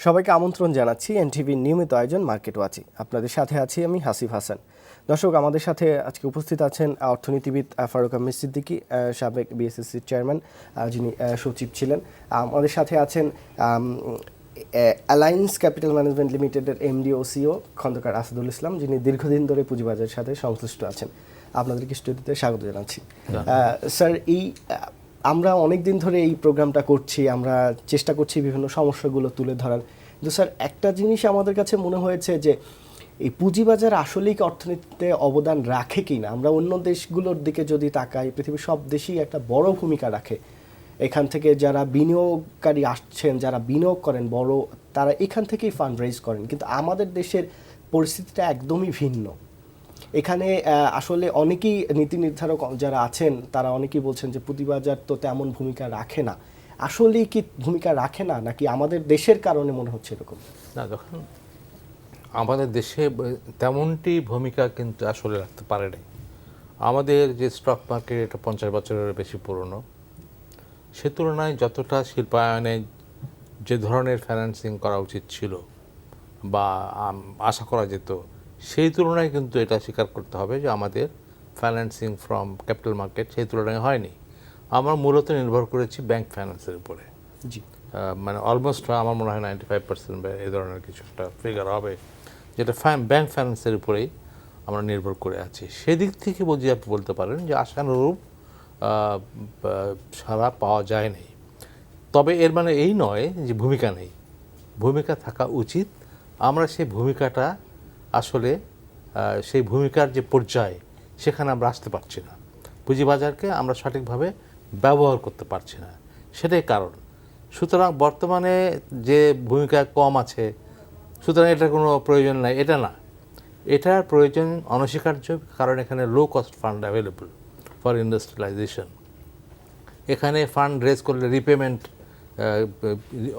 সবাইকে আমন্ত্রণ জানাচ্ছি এনটিভির নিয়মিত আয়োজন মার্কেট ওয়াচে। আপনাদের সাথে আছি আমি হাসিফ হাসান। দর্শক, আমাদের সাথে আজকে উপস্থিত আছেন অর্থনীতিবিদ ফারুক আহমেদ সিদ্দিকী, সাবেক বিএসএসসির চেয়ারম্যান, যিনি সচিব ছিলেন। আমাদের সাথে আছেন অ্যালায়েন্স ক্যাপিটাল ম্যানেজমেন্ট লিমিটেডের এমডি ও সিও খন্দকার আসাদুল ইসলাম, যিনি দীর্ঘদিন ধরে পুঁজিবাজারের সাথে সংশ্লিষ্ট আছেন। আপনাদেরকে স্টুডিওতে স্বাগত জানাচ্ছি। স্যার, আমরা অনেক দিন ধরে এই প্রোগ্রামটা করছি, আমরা চেষ্টা করছি বিভিন্ন সমস্যাগুলো তুলে ধরার। কিন্তু স্যার, একটা জিনিস আমাদের কাছে মনে হয়েছে যে এই পুঁজিবাজার আসলেই কি অর্থনীতিতে অবদান রাখে কি না। আমরা অন্য দেশগুলোর দিকে যদি তাকাই, পৃথিবীর সব দেশই একটা বড় ভূমিকা রাখে। এখান থেকে যারা বিনিয়োগকারী আসছেন, যারা বিনিয়োগ করেন বড়, তারা এখান থেকেই ফান্ড রেজ করেন। কিন্তু আমাদের দেশের পরিস্থিতিটা একদমই ভিন্ন। এখানে আসলে অনেকেই নীতি নির্ধারক যারা আছেন তারা অনেকেই বলছেন যে পুঁজিবাজার তো তেমন ভূমিকা রাখে না। আসলেই কি ভূমিকা রাখে না, নাকি আমাদের দেশের কারণে মনে হচ্ছে এরকম? না, দেখুন, আমাদের দেশে তেমনটি ভূমিকা কিন্তু আসলে রাখতে পারে নাই। আমাদের যে স্টক মার্কেট, এটা 50 বছরের বেশি পুরনো। সে তুলনায় যতটা শিল্পায়নে যে ধরনের ফাইন্যান্সিং করা উচিত ছিল বা আশা করা যেত, সেই তুলনায় কিন্তু এটা স্বীকার করতে হবে যে আমাদের ফাইন্যান্সিং ফ্রম ক্যাপিটাল মার্কেট সেই তুলনায় হয়নি। আমরা মূলত নির্ভর করেছি ব্যাংক ফাইন্যান্সের উপরে। জি, মানে অলমোস্ট আমার মনে হয় 95% এই ধরনের কিছু একটা ফিগার হবে, যেটা ব্যাংক ফাইন্যান্সের উপরেই আমরা নির্ভর করে আছি। সেদিক থেকে আপনি বলতে পারেন যে আশানুরূপ সাড়া পাওয়া যায়নি। তবে এর মানে এই নয় যে ভূমিকা নেই, ভূমিকা থাকা উচিত। আমরা সেই ভূমিকাটা আসলে সেই ভূমিকার যে পর্যায়ে, সেখানে আমরা আসতে পারছি না। পুঁজিবাজারকে আমরা সঠিকভাবে ব্যবহার করতে পারছি না, সেটাই কারণ। সুতরাং বর্তমানে যে ভূমিকা কম আছে, সুতরাং এটার কোনো প্রয়োজন নাই, এটা না। এটার প্রয়োজন অনস্বীকার্য, কারণ এখানে low cost fund available for industrialization. এখানে ফান্ড রেজ করলে রিপেমেন্ট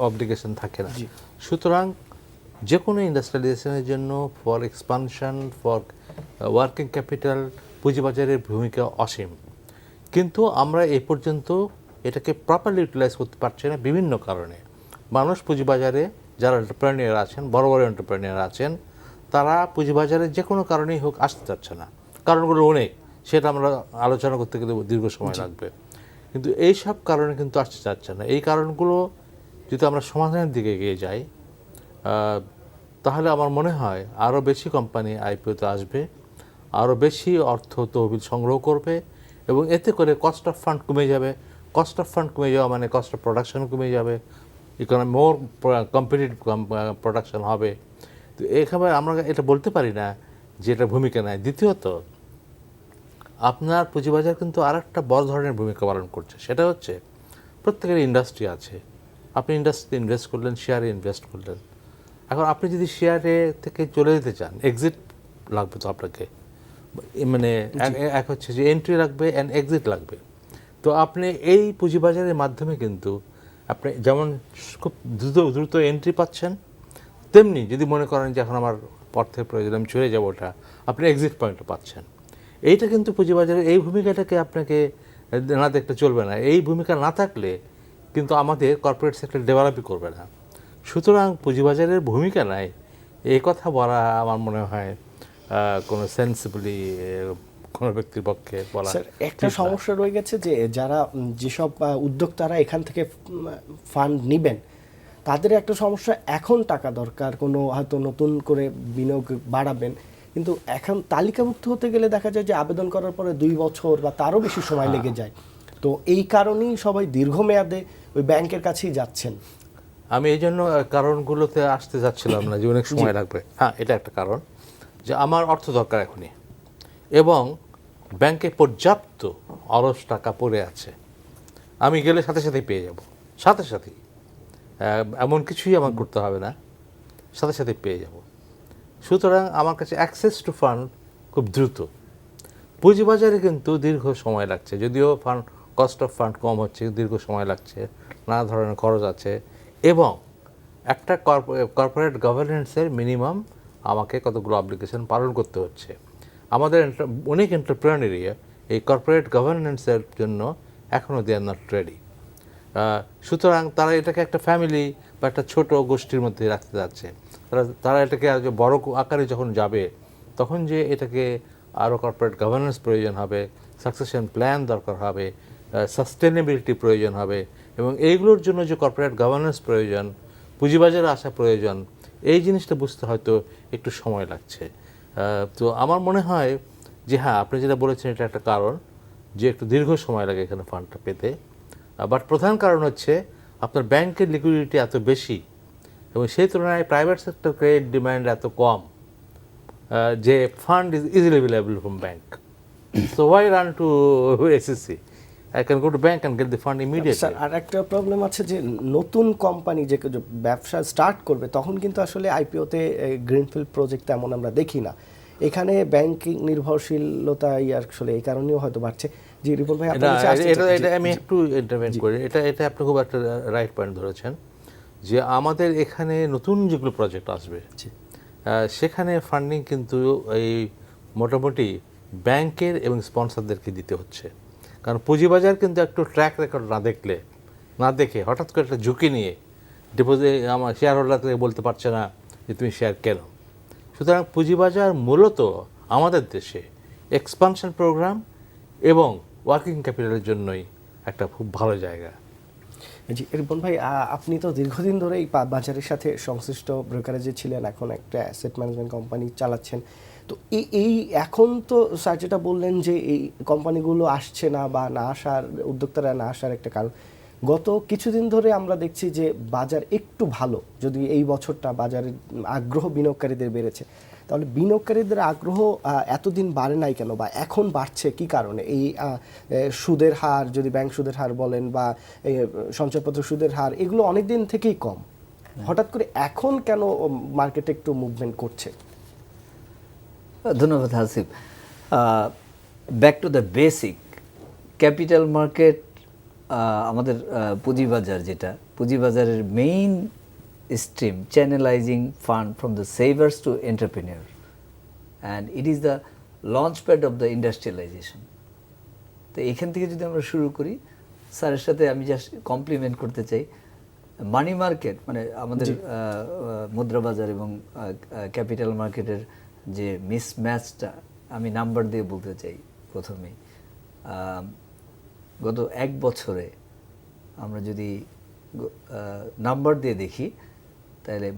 অব্লিগেশন থাকে না। সুতরাং যে কোনো ইন্ডাস্ট্রিয়ালাইজেশনের জন্য, for expansion, for working capital, পুঁজিবাজারের ভূমিকা অসীম। কিন্তু আমরা এই পর্যন্ত এটাকে প্রপারলি ইউটিলাইজ করতে পারছি না বিভিন্ন কারণে। মানুষ পুঁজিবাজারে যারা এন্টারপ্রেনিয়ার আছেন, বড় বড় এন্টারপ্রেনিয়ার আছেন, তারা পুঁজিবাজারে যে কোনো কারণেই হোক আসতে চাচ্ছে না। কারণগুলো অনেক, সেটা আমরা আলোচনা করতে গেলে দীর্ঘ সময় লাগবে। কিন্তু এই সব কারণে কিন্তু আসতে চাচ্ছে না। এই কারণগুলো যদি আমরা সমাধানের দিকে এগিয়ে যাই, তাহলে আমার মনে হয় আরও বেশি কোম্পানি আইপিওতে আসবে, আরও বেশি অর্থ তহবিল সংগ্রহ করবে, এবং এতে করে কস্ট অফ ফান্ড কমে যাবে। কস্ট অফ ফান্ড কমে যাওয়া মানে কস্ট অফ প্রোডাকশন কমে যাবে, ইকোনমি মোর কম্পিটিটিভ প্রোডাকশন হবে। তো এখানে আমরা এটা বলতে পারি না যে এটা ভূমিকা নেয়। দ্বিতীয়ত, আপনার পুঁজিবাজার কিন্তু আর একটা বড় ধরনের ভূমিকা পালন করছে। সেটা হচ্ছে প্রত্যেকের ইন্ডাস্ট্রি আছে। আপনি ইন্ডাস্ট্রিতে ইনভেস্ট করলেন, শেয়ারে ইনভেস্ট করলেন। এখন আপনি যদি শেয়ারে থেকে চলে যেতে চান, এক্সিট লাগবে তো আপনাকে, মানে এক হচ্ছে যে এন্ট্রি লাগবে অ্যান্ড এক্সিট লাগবে। তো আপনি এই পুঁজিবাজারের মাধ্যমে কিন্তু আপনি যেমন খুব দ্রুত এন্ট্রি পাচ্ছেন, তেমনি যদি মনে করেন যে এখন আমার অর্থের প্রয়োজন, আমি চলে যাবো, ওটা আপনি এক্সিট পয়েন্টও পাচ্ছেন। এইটা কিন্তু পুঁজিবাজারের এই ভূমিকাটাকে আপনাকে না দেখতে চলবে না। এই ভূমিকা না থাকলে কিন্তু আমাদের কর্পোরেট সেক্টর ডেভেলপই করবে না। সুতরাং পুঁজিবাজারের ভূমিকা নাই, এই কথা বলা আমার মনে হয় কোনো সেন্সিবলি কোনো ব্যক্তির পক্ষে বলা। একটা সমস্যা রয়ে গেছে যে যারা যেসব উদ্যোক্তারা এখান থেকে ফান্ড নেবেন, তাদের একটা সমস্যা, এখন টাকা দরকার, কোনো হয়তো নতুন করে বিনিয়োগ বাড়াবেন, কিন্তু এখন তালিকাভুক্ত হতে গেলে দেখা যায় যে আবেদন করার পরে 2 বছর বা তারও বেশি সময় লেগে যায়। তো এই কারণেই সবাই দীর্ঘমেয়াদে ওই ব্যাংকের কাছেই যাচ্ছেন। আমি এই জন্য কারণগুলোতে আসতে যাচ্ছিলাম না যে অনেক সময় লাগবে। হ্যাঁ, এটা একটা কারণ যে আমার অর্থ দরকার এখনই, এবং ব্যাংকে পর্যাপ্ত অলস টাকা পড়ে আছে। আমি গেলে সাথে সাথেই পেয়ে যাব, সাথে সাথেই, এমন কিছুই আমার করতে হবে না, সাথে সাথে পেয়ে যাব। সুতরাং আমার কাছে অ্যাক্সেস টু ফান্ড খুব দ্রুত। পুঁজিবাজারে কিন্তু দীর্ঘ সময় লাগছে, যদিও ফান্ড কস্ট অফ ফান্ড কম হচ্ছে, দীর্ঘ সময় লাগছে, নানা ধরনের খরচ আছে, এবং একটা কর্পোরেট গভর্নেন্সের মিনিমাম আমাকে কতগুলো অব্লিগেশন পালন করতে হচ্ছে। আমাদের অনেক এন্টারপ্রেনারিয়া এই কর্পোরেট গভর্নেন্সের জন্য এখনও দে আর নট রেডি। সুতরাং তারা এটাকে একটা ফ্যামিলি বা একটা ছোট গোষ্ঠীর মধ্যে রাখতে যাচ্ছে। তারা এটাকে আরো বড় আকারে যখন যাবে তখন যে এটাকে আরও কর্পোরেট গভর্নেন্স প্রয়োজন হবে, সাকসেশন প্ল্যান দরকার হবে, সাস্টেনেবিলিটি প্রয়োজন হবে, এবং এইগুলোর জন্য যে কর্পোরেট গভর্নেন্স প্রয়োজন, পুঁজিবাজারে আসা প্রয়োজন, এই জিনিসটা বুঝতে হয়তো একটু সময় লাগছে। তো আমার মনে হয় যে হ্যাঁ, আপনি যেটা বলেছেন এটা একটা কারণ যে একটু দীর্ঘ সময় লাগে এখানে ফান্ডটা পেতে। বাট প্রধান কারণ হচ্ছে আপনার ব্যাংকের লিকুইডিটি এত বেশি এবং সেই তুলনায় প্রাইভেট সেক্টর ক্রেডিট ডিমান্ড এত কম যে fund is easily available from bank. So why run to SSC? I can go to bank and get the fund immediately. Sir আর একটা প্রবলেম আছে যে নতুন কোম্পানি যে ব্যবসা স্টার্ট করবে তখন কিন্তু আসলে আইপিওতে গ্রিনফিল্ড প্রজেক্ট তেমন আমরা দেখি না। এখানে ব্যাংকিং নির্ভরশীলতাই আসলে এই কারণেও হয়তো বাড়ছে। জি রিপন ভাই, এটা আমি একটু ইন্টারভেন করি। এটা আপনি খুব একটা রাইট পয়েন্ট ধরেছেন যে আমাদের এখানে নতুন যেগুলো প্রজেক্ট আসবে সেখানে ফান্ডিং কিন্তু এই মোটামুটি ব্যাংকের এবং স্পন্সরদেরকে দিতে হচ্ছে। কারণ পুঁজিবাজার কিন্তু একটু ট্র্যাক রেকর্ড না দেখে হঠাৎ করে একটা ঝুঁকি নিয়ে ডিপোজিট আমার শেয়ার হোল্ডারকে বলতে পারছে না যে তুমি শেয়ার কেন। সুতরাং পুঁজিবাজার মূলত আমাদের দেশে এক্সপানশন প্রোগ্রাম এবং ওয়ার্কিং ক্যাপিটালের জন্যই একটা খুব ভালো জায়গা। জি রিপন ভাই, আপনি তো দীর্ঘদিন ধরে এই বাজারের সাথে সংশ্লিষ্ট ব্রোকারেজে ছিলেন, এখন একটা অ্যাসেট ম্যানেজমেন্ট কোম্পানি চালাচ্ছেন। তো এই এখন তো স্যার যেটা বললেন যে এই কোম্পানিগুলো আসছে না বা না আসার, উদ্যোক্তারা না আসার একটা কারণ, গত কিছুদিন ধরে আমরা দেখছি যে বাজার একটু ভালো, যদি এই বছরটা বাজারের আগ্রহ বিনিয়োগকারীদের বেড়েছে, তাহলে বিনিয়োগকারীদের আগ্রহ এতদিন বাড়ে নাই কেন, বা এখন বাড়ছে কি কারণে? এই সুদের হার, যদি ব্যাংক সুদের হার বলেন বা সঞ্চয়পত্র সুদের হার, এগুলো অনেক দিন থেকেই কম, হঠাৎ করে এখন কেন মার্কেটে একটু মুভমেন্ট করছে? ধন্যবাদ Hasib. Back to the basic, capital market আমাদের পুঁজিবাজার, যেটা পুঁজিবাজারের main stream, channelizing fund from the savers to entrepreneur, and it is the launch pad of the industrialization. তো এখান থেকে যদি আমরা শুরু করি, স্যারের সাথে আমি জাস্ট কমপ্লিমেন্ট করতে চাই। মানি মার্কেট মানে আমাদের মুদ্রাবাজার এবং ক্যাপিটাল মার্কেটের যে মিসম্যাচটা আমি নাম্বার দিয়ে বলতে চাই। প্রথমেই গত এক বছরে আমরা যদি নাম্বার দিয়ে দেখি, তাহলে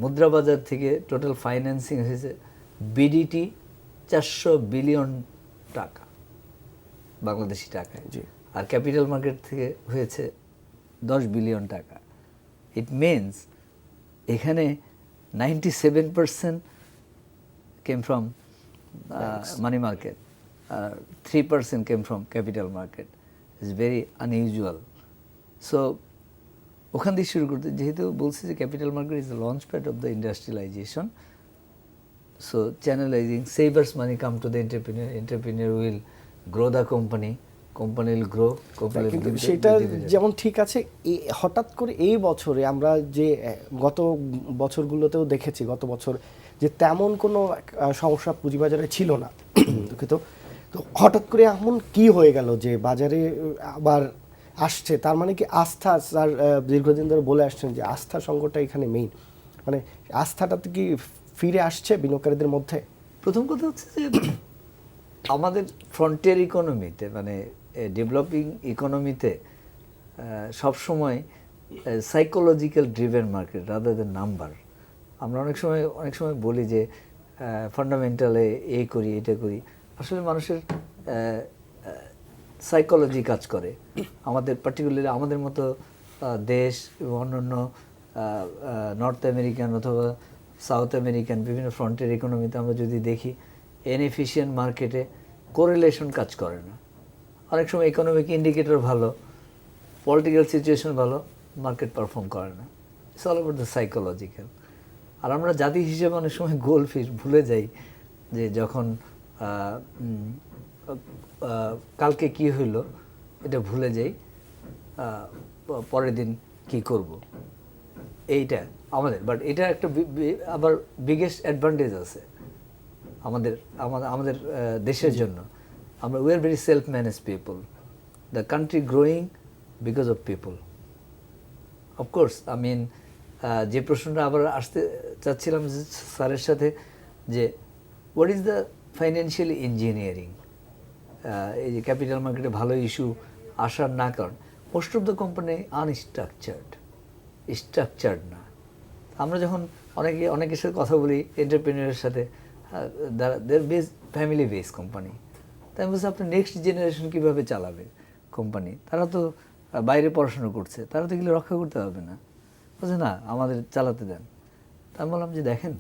মুদ্রাবাজার থেকে টোটাল ফাইন্যান্সিং হয়েছে বিডিটি 400 বিলিয়ন টাকা, বাংলাদেশি টাকায়, আর ক্যাপিটাল মার্কেট থেকে হয়েছে 10 বিলিয়ন টাকা। ইট মিনস এখানে 97% came from money market, 3% came from capital market. It's very unusual. So ওখান দিয়ে শুরু করতে, যেহেতু বলছি যে capital market is the launch pad of the industrialization, so channelizing savers money come to the entrepreneur will grow the company will grow, company will give সেটা যেমন ঠিক আছে। হঠাৎ করে এই বছরে আমরা যে গত বছরগুলোতেও দেখেছি, গত বছর যে তেমন কোনো সমস্যা পুঁজিবাজারে ছিল না, তো হঠাৎ করে এমন কি হয়ে গেল যে বাজারে আবার আসছে? তার মানে কি আস্থা, স্যার দীর্ঘদিন ধরে বলে আসছেন যে আস্থা সংকটটা এখানে মেইন, মানে আস্থাটাতে কি ফিরে আসছে বিনিয়োগকারীদের মধ্যে? প্রথম কথা হচ্ছে যে আমাদের ফ্রন্টিয়ার ইকোনমিতে, মানে ডেভেলপিং ইকোনমিতে সবসময় psychological driven market rather than number. আমরা অনেক সময় বলি যে ফান্ডামেন্টালে এই করি, এটা করি, আসলে মানুষের সাইকোলজি কাজ করে। আমাদের পার্টিকুলারলি আমাদের মতো দেশ এবং অন্যান্য নর্থ আমেরিকান অথবা সাউথ আমেরিকান বিভিন্ন ফ্রন্টিয়ার ইকোনমিতে আমরা যদি দেখি, ইনএফিশিয়েন্ট মার্কেটে কোরিলেশন কাজ করে না। অনেক সময় ইকোনমিক ইন্ডিকেটর ভালো, পলিটিক্যাল সিচুয়েশন ভালো, মার্কেট পারফর্ম করে না। It's all about the psychological. আর আমরা জাতি হিসেবে অনেক সময় গোলফিশ ভুলে যাই, যে যখন কালকে কি হইলো এটা ভুলে যাই, পরের দিন কি করব, এইটা আমাদের। বাট এটা একটা আবার বিগেস্ট অ্যাডভান্টেজ আছে আমাদের দেশের জন্য। আমরা we are very self manage people. The country growing, because of people. Of course যে প্রশ্নটা আবার আসতে চাচ্ছিলাম স্যারের সাথে, যে what is the financial engineering, এই যে ক্যাপিটাল মার্কেটে ভালো ইস্যু আসার না কারণ most of the company structured না। আমরা যখন অনেকের সাথে কথা বলি, এন্টারপ্রেনিয়ারের সাথে, দের বেস ফ্যামিলি বেস কোম্পানি, তাই আমি বলছি আপনার নেক্সট জেনারেশন কীভাবে চালাবে কোম্পানি? তারা তো বাইরে পড়াশোনা করছে, তারা তো এগুলো রক্ষা করতে পারবে না। বলছে না, আমাদের চালাতে দেন। তা আমি বললাম যে দেখেন,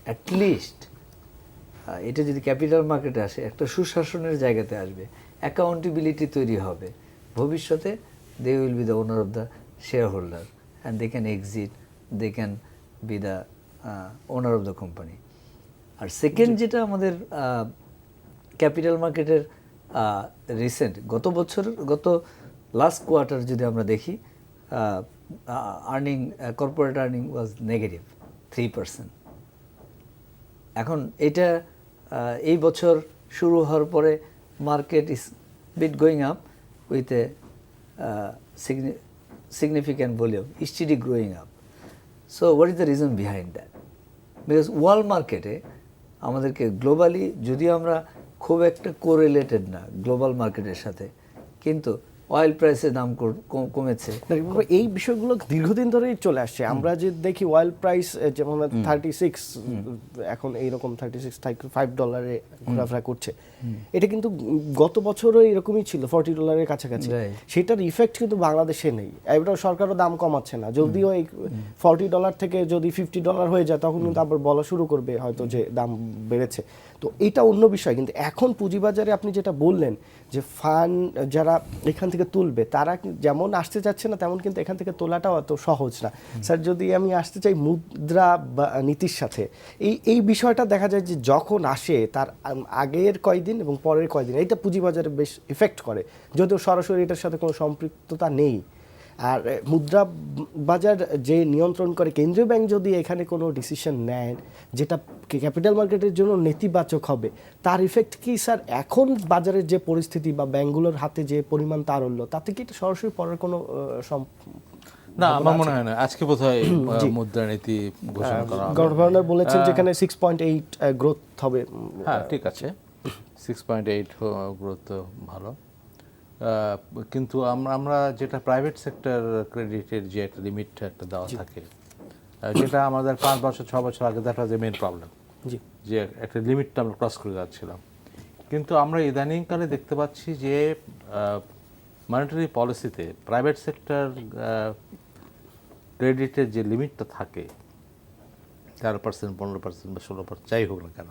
অ্যাটলিস্ট এটা যদি ক্যাপিটাল মার্কেটে আসে, একটা সুশাসনের জায়গাতে আসবে, অ্যাকাউন্টেবিলিটি তৈরি হবে, ভবিষ্যতে they will be the owner of the share holder and they can exit, they can be the owner of the company. আর সেকেন্ড যেটা আমাদের ক্যাপিটাল মার্কেটের রিসেন্ট গত লাস্ট কোয়ার্টার যদি আমরা দেখি, কর্পোরেট আর্নিং ওয়াজ নেগেটিভ 3%। এখন এটা এই বছর শুরু হওয়ার পরে market is bit going up with a significant volume, steady growing up. So what is the reason behind that? Because world মার্কেটে আমাদেরকে গ্লোবালি, যদিও আমরা খুব একটা কোরিলেটেড না গ্লোবাল মার্কেটের সাথে, কিন্তু অয়েল প্রাইসের দাম কমেছে। এই বিষয়গুলো দীর্ঘদিন ধরেই চলে আসছে। আমরা যে দেখি অয়েল প্রাইস যেমন 36, এখন এইরকম $35 ঘোরাফেরা করছে, এটা কিন্তু গত বছরও এরকমই ছিল, $40 কাছাকাছি। সেটার ইফেক্ট কিন্তু বাংলাদেশে নেই। এবার সরকারও দাম কমাচ্ছে না, যদিও এই $40 থেকে যদি $50 হয়ে যায়, তখন কিন্তু আবার বলা শুরু করবে হয়তো যে দাম বেড়েছে। তো এটা অন্য বিষয়। কিন্তু এখন পুঁজিবাজারে আপনি যেটা বললেন যে ফান্ড যারা এখান থেকে তুলবে, তারা যেমন আসতে চাচ্ছে না, তেমন কিন্তু এখান থেকে তোলাটাও অত সহজ না। স্যার, যদি আমি আসতে চাই মুদ্রা বা নীতির সাথে, এই বিষয়টা দেখা যায় যে যখন আসে তার আগের কয়দিন এবং পরের কয়দিন এইটা পুঁজিবাজারে বেশ ইফেক্ট করে, যদিও সরাসরি এটার সাথে কোনো সম্পৃক্ততা নেই। আর মুদ্রা বাজার যে নিয়ন্ত্রণ করে কেন্দ্রীয় ব্যাংক, যদি এখানে কোনো ডিসিশন নেয় যেটা ক্যাপিটাল মার্কেটের জন্য নেতিবাচক হবে, তার ইফেক্ট কি স্যার এখন বাজারের যে পরিস্থিতি বা ব্যাংকগুলোর হাতে যে পরিমাণ তারল্য, তাতে কি এটা সরাসরি পড়ার কোনো না? আমার মনে হয় না। আজকে বোধহয় মুদ্রানীতি ঘোষণা করা হবে। গভর্নর বলেছেন যেখানে 6.8 গ্রোথ হবে। হ্যাঁ, ঠিক আছে, 6.8 গ্রোথ ভালো। কিন্তু আমরা যেটা প্রাইভেট সেক্টর ক্রেডিটের যে একটা লিমিট একটা দেওয়া থাকে, যেটা আমাদের 5 বছর 6 বছর আগে দেখা যায় মেইন প্রবলেম, যে একটা লিমিটটা আমরা ক্রস করে যাচ্ছিলাম। কিন্তু আমরা ইদানিংকালে দেখতে পাচ্ছি যে মনিটারি পলিসিতে প্রাইভেট সেক্টর ক্রেডিটের যে লিমিটটা থাকে 13%, 15% বা 16%, যাই হোক না কেন,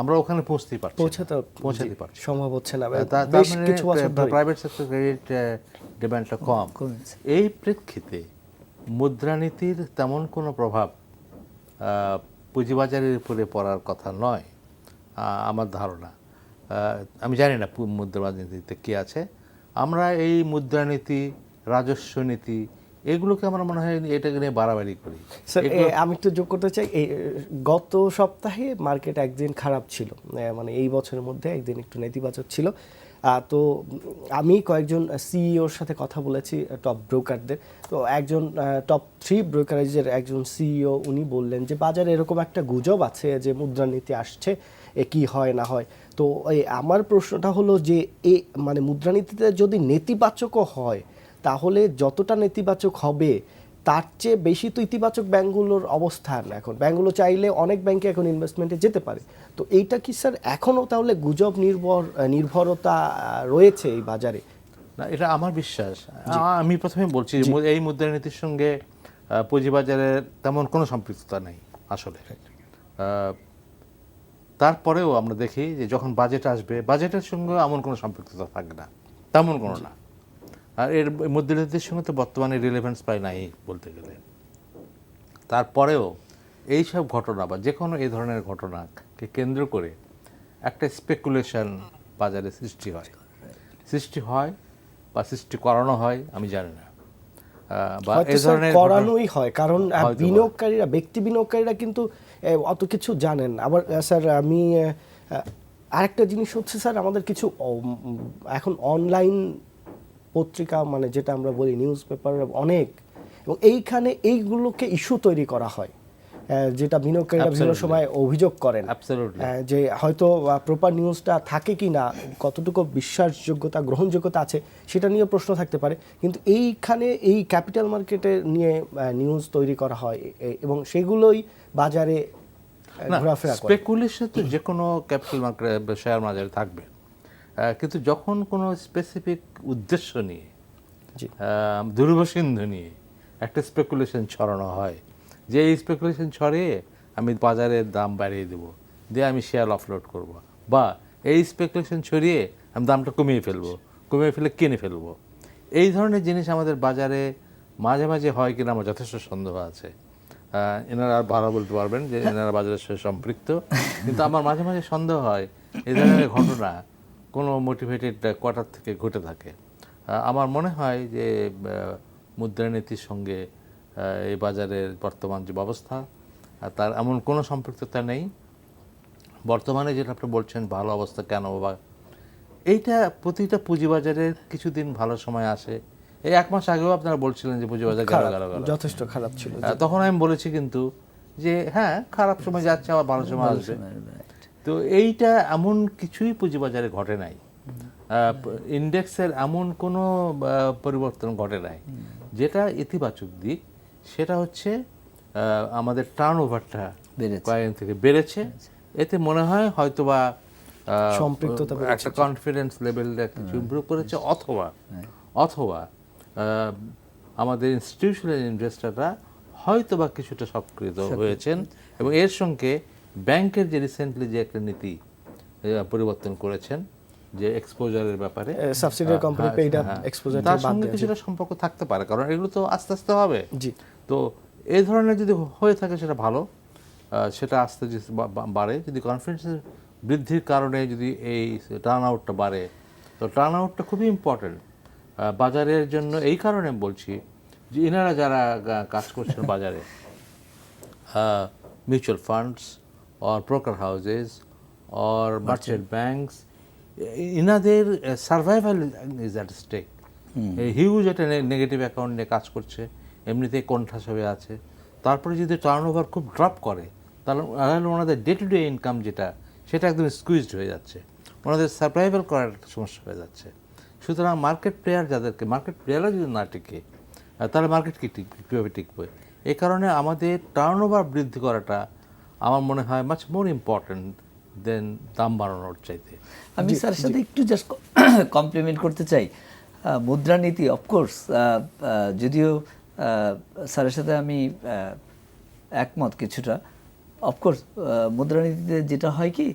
আমরা ওখানে পৌঁছাতে পারছি সম্ভব হচ্ছে না। বেশ কিছু বছর প্রাইভেট সেক্টর ক্রেডিট ডিমান্ডটা কম। এই প্রেক্ষিতে মুদ্রানীতির তেমন কোনো প্রভাব পুঁজিবাজারের উপরে পড়ার কথা নয় আমার ধারণা। আমি জানি না মুদ্রানীতিতে কী আছে। আমরা এই মুদ্রানীতি, রাজস্ব নীতি, এগুলোকে আমার মনে হয় এটাকে নিয়ে বাড়াবাড়ি করি। স্যার, আমি একটু যোগ করতে চাই, গত সপ্তাহে মার্কেট একদিন খারাপ ছিল, মানে এই বছরের মধ্যে একদিন একটু নেতিবাচক ছিল। তো আমি কয়েকজন সিইওর সাথে কথা বলেছি, টপ ব্রোকারদের। তো একজন টপ 3 ব্রোকারেজের একজন সিইও, উনি বললেন যে বাজারে এরকম একটা গুজব আছে যে মুদ্রানীতি আসছে, কি হয় না হয়। তো আমার প্রশ্নটা হলো যে মানে মুদ্রানীতিতে যদি নেতিবাচকও হয়, তাহলে যতটা নেতিবাচক হবে তার চেয়ে বেশি তো ইতিবাচক ব্যাংকগুলোর অবস্থান। এখন ব্যাংকগুলো চাইলে অনেক ব্যাংকে এখন ইনভেস্টমেন্টে যেতে পারে। তো এইটা কি স্যার এখনও তাহলে গুজব নির্ভরতা রয়েছে এই বাজারে? না, এটা আমার বিশ্বাস। আমি প্রথমে বলছি এই মুদ্রানীতির সঙ্গে পুঁজিবাজারের তেমন কোনো সম্পৃক্ততা নেই আসলে। তারপরেও আমরা দেখি যে যখন বাজেট আসবে, বাজেটের সঙ্গে এমন কোনো সম্পৃক্ততা থাকবে না, তেমন কোনো না। আর এর মুদ্রানীতির সঙ্গে তো বর্তমানে রিলেভেন্স প্রায় নাই বলতে গেলে। তারপরেও এইসব ঘটনা বা যে কোনো এই ধরনের ঘটনাকে কেন্দ্র করে একটা স্পেকুলেশন বাজারে সৃষ্টি হয় বা সৃষ্টি করানো হয়, আমি জানি না। বা এই ধরনের করানোই হয়, কারণ বিনিয়োগকারীরা, ব্যক্তি বিনিয়োগকারীরা কিন্তু অত কিছু জানেন। আবার স্যার, আমি আরেকটা জিনিস হচ্ছে স্যার, আমাদের কিছু এখন অনলাইন পত্রিকা মানে যেটা আমরা বলি নিউজ পেপার অনেক, এবং এইখানে এইগুলোকে ইস্যু তৈরি করা হয়, যেটা বিনিয়োগকারীরা বিভিন্ন Absolutely. সময় অভিযোগ করেন Absolutely. যে হয়তো প্রপার নিউজটা থাকে কি না, কতটুকু বিশ্বাসযোগ্যতা গ্রহণযোগ্যতা আছে সেটা নিয়ে প্রশ্ন থাকতে পারে, কিন্তু এইখানে এই ক্যাপিটাল মার্কেটে নিয়ে নিউজ তৈরি করা হয় এবং সেগুলোই বাজারে ঘোরাফেরা করে। স্পেকুলেশন তো যে কোনো ক্যাপিটাল মার্কেট শেয়ার বাজারে থাকবে, কিন্তু যখন কোনো স্পেসিফিক উদ্দেশ্য নিয়ে জি। দুর্বসিন্ধু নিয়ে একটা স্পেকুলেশন ছড়ানো হয়, যে এই স্পেকুলেশন ছড়িয়ে আমি বাজারের দাম বাড়িয়ে দেবো, দিয়ে আমি শেয়ার অফলোড করব, বা এই স্পেকুলেশন ছড়িয়ে আমি দামটা কমিয়ে ফেলবো, কমিয়ে ফেলে কিনে ফেলবো, এই ধরনের জিনিস আমাদের বাজারে মাঝে মাঝে হয় কিনা আমার যথেষ্ট সন্দেহ আছে। এনারা আর ভালো বলতে পারবেন যে এনারা বাজারের সাথে সম্পৃক্ত, কিন্তু আমার মাঝে মাঝে সন্দেহ হয় এই ধরনের ঘটনা কোনো মোটিভেটেড কোয়ার্টার থেকে ঘটে থাকে। আমার মনে হয় যে মুদ্রানীতির সঙ্গে এই বাজারের বর্তমান যে ব্যবস্থা তার এমন কোনো সম্পৃক্ততা নেই। বর্তমানে যেটা আপনি বলছেন ভালো অবস্থা কেন, বা এইটা প্রতিটা পুঁজিবাজারের কিছুদিন ভালো সময় আসে। এই 1 মাস আগেও আপনারা বলছিলেন যে পুঁজিবাজার গেল গেল গেল, যথেষ্ট খারাপ ছিল। তখন আমি বলেছি কিন্তু যে হ্যাঁ খারাপ সময় যাচ্ছে আবার ভালো সময় আসবে। তো এইটা এমন কিছুই পুঁজিবাজারে ঘটে নাই, ইন্ডেক্সের এমন কোনো পরিবর্তন ঘটে নাই। যেটা ইতিবাচক দিক সেটা হচ্ছে আমাদের টার্ন ওভারটা কয়েকদিন থেকে বেড়েছে। এতে মনে হয় হয়তোবা সম্পৃক্ততা একটা কনফিডেন্স লেভেলটা কিছু ইমপ্রুভ করেছে, অথবা আমাদের ইনস্টিটিউশনাল ইনভেস্টররা হয়তোবা কিছুটা সক্রিয় হয়েছেন, এবং এর সঙ্গে ব্যাংকের যে রিসেন্টলি যে একটা নীতি পরিবর্তন করেছেন যে এক্সপোজারের ব্যাপারে, subsidiary company paid up exposure তার সঙ্গে কিছুটা সম্পর্ক থাকতে পারে, কারণ এগুলো তো আস্তে আস্তে হবে। জি। তো এই ধরনের যদি হয়ে থাকে সেটা ভালো, সেটা আস্তে বাড়ে। যদি কনফিডেন্স বৃদ্ধির কারণে যদি এই টার্ন আউটটা বাড়ে, তো টার্ন আউটটা খুবই ইম্পর্টেন্ট বাজারের জন্য। এই কারণে বলছি যে এনারা যারা কাজ করছেন বাজারে, mutual funds or broker houses or merchant banks, ইনাদের survival is at stake. Huge একটা নেগেটিভ অ্যাকাউন্ট নিয়ে কাজ করছে, এমনিতেই কোণঠাসা হয়ে আছে। তারপরে যদি টার্ন ওভার খুব ড্রপ করে, তাহলে ওনাদের ডে টু ডে ইনকাম যেটা সেটা একদম স্কুইজড হয়ে যাচ্ছে, ওনাদের সার্ভাইভাল করার একটা সমস্যা হয়ে যাচ্ছে। সুতরাং মার্কেট প্লেয়ার যাদেরকে, মার্কেট প্লেয়াররা যদি না টিকে তাহলে মার্কেট কীভাবে টিকবে? এই কারণে আমাদের টার্ন ওভার বৃদ্ধি করাটা আমার মনে হয় মাচ মোর ইম্পর্টেন্ট দেন দাম বাড়ানোর চাইতে। আমি স্যারের সাথে একটু জাস্ট কমপ্লিমেন্ট করতে চাই। মুদ্রানীতি অফকোর্স, যদিও স্যারের সাথে আমি একমত কিছুটা। অফকোর্স মুদ্রানীতিতে যেটা হয় কি,